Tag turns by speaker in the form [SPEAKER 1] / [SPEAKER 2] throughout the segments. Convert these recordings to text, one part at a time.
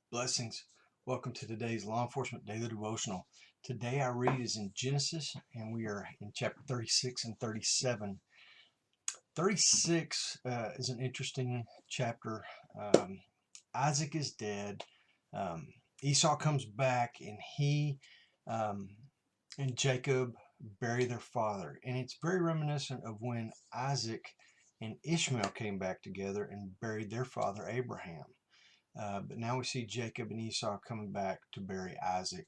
[SPEAKER 1] Blessings. Welcome to today's Law Enforcement Daily Devotional. Today our read is in Genesis, and we are in chapter 36 and 37. 36 is an interesting chapter. Isaac is dead. Esau comes back, and he and Jacob bury their father. And it's very reminiscent of when Isaac and Ishmael came back together and buried their father Abraham. But now we see Jacob and Esau coming back to bury Isaac.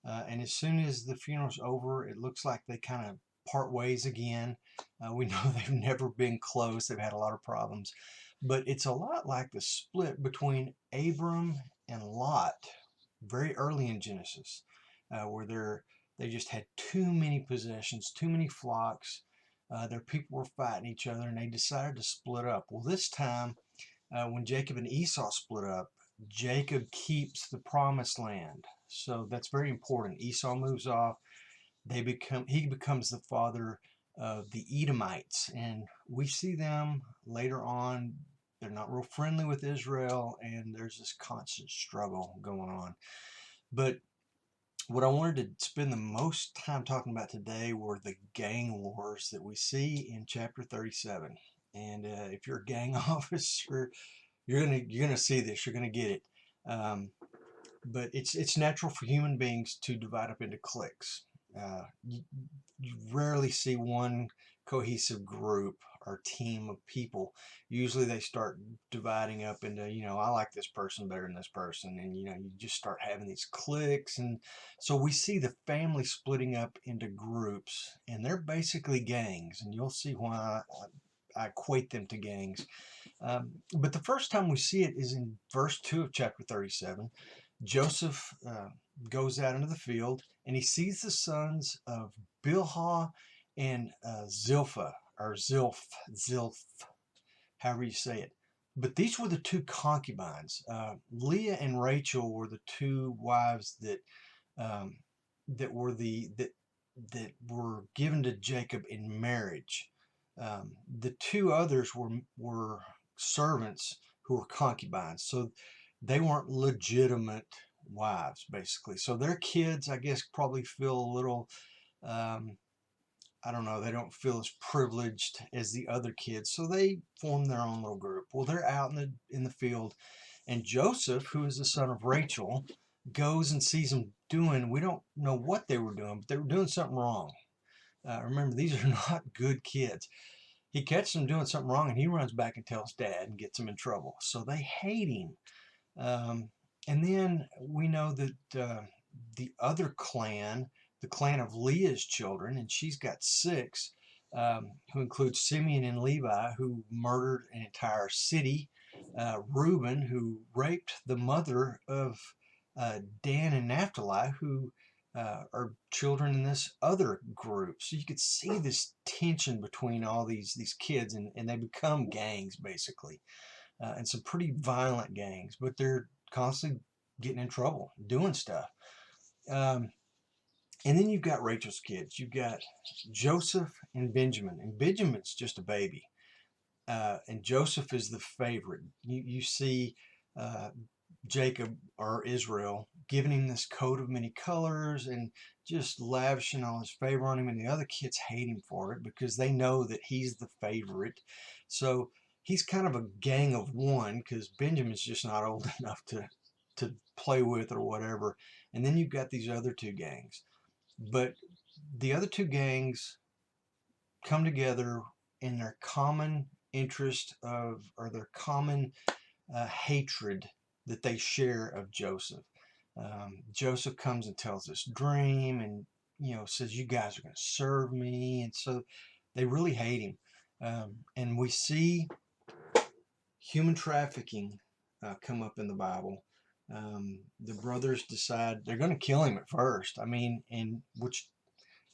[SPEAKER 1] And as soon as the funeral's over, it looks like they kind of part ways again. We know they've never been close. They've had a lot of problems. But it's a lot like the split between Abram and Lot very early in Genesis, where they just had too many possessions, too many flocks. Their people were fighting each other, and they decided to split up. Well, this time, when Jacob and Esau split up, Jacob keeps the promised land. So that's very important. Esau moves off. He becomes the father of the Edomites. And we see them later on. They're not real friendly with Israel, and there's this constant struggle going on. But what I wanted to spend the most time talking about today were the gang wars that we see in chapter 37. And if you're a gang officer, you're gonna see this. You're gonna get it. Um, but it's natural for human beings to divide up into cliques. You rarely see one cohesive group or team of people. Usually they start dividing up into, I like this person better than this person, and you just start having these cliques. And so we see the family splitting up into groups, and they're basically gangs, and you'll see why I equate them to gangs. But the first time we see it is in verse 2 of chapter 37. Joseph goes out into the field, and he sees the sons of Bilhah and Zilpah, or Zilph, however you say it. But these were the two concubines. Leah and Rachel were the two wives um, that were given to Jacob in marriage. The two others were servants who were concubines, so they weren't legitimate wives, basically. So their kids, I guess, probably feel a little, I don't know, they don't feel as privileged as the other kids, so they form their own little group. Well, they're out in the field, and Joseph, who is the son of Rachel, goes and sees them doing. We don't know what they were doing, but they were doing something wrong. Remember, these are not good kids. He catches them doing something wrong, and he runs back and tells dad and gets them in trouble. So they hate him. Um, and then we know that the other clan, the clan of Leah's children, and she's got six, who include Simeon and Levi, who murdered an entire city. Reuben, who raped the mother of Dan and Naphtali, who are children in this other group. So you could see this tension between all these kids, and they become gangs, basically. And some pretty violent gangs, but they're constantly getting in trouble, doing stuff. Um, and then you've got Rachel's kids. You've got Joseph and Benjamin, and Benjamin's just a baby. And Joseph is the favorite. You see uh, Jacob, or Israel, giving him this coat of many colors and just lavishing all his favor on him, and the other kids hate him for it because they know that he's the favorite. So he's kind of a gang of one because Benjamin's just not old enough to play with or whatever. And then you've got these other two gangs. But the other two gangs come together in their common interest of, or their common hatred that they share of Joseph. Joseph comes and tells this dream, and says, you guys are going to serve me. And so they really hate him. And we see human trafficking come up in the Bible. The brothers decide they're going to kill him at first. I mean, and which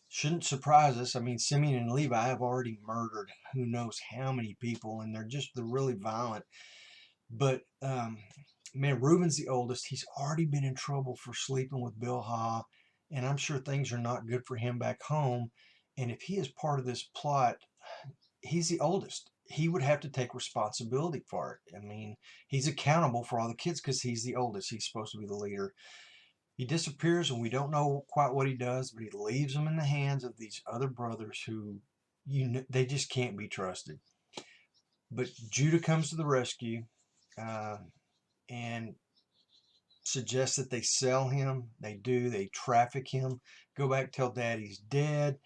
[SPEAKER 1] shouldn't surprise us. I mean, Simeon and Levi have already murdered who knows how many people, and they're really violent. But man, Reuben's the oldest. He's already been in trouble for sleeping with Bilhah, and I'm sure things are not good for him back home. And if he is part of this plot, he's the oldest. he would have to take responsibility for it. I mean, he's accountable for all the kids because he's the oldest. He's supposed to be the leader. He disappears, and we don't know quite what he does, but he leaves them in the hands of these other brothers who, they just can't be trusted. But Judah comes to the rescue, uh, and suggests that they sell him. They do. They traffic him. Go back, tell Dad he's dead.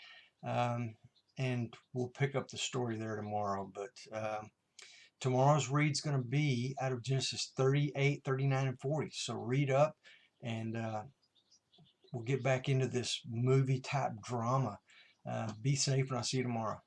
[SPEAKER 1] Um, and we'll pick up the story there tomorrow. But tomorrow's read's going to be out of Genesis 38, 39, and 40. So read up, and we'll get back into this movie type drama. Be safe, and I'll see you tomorrow.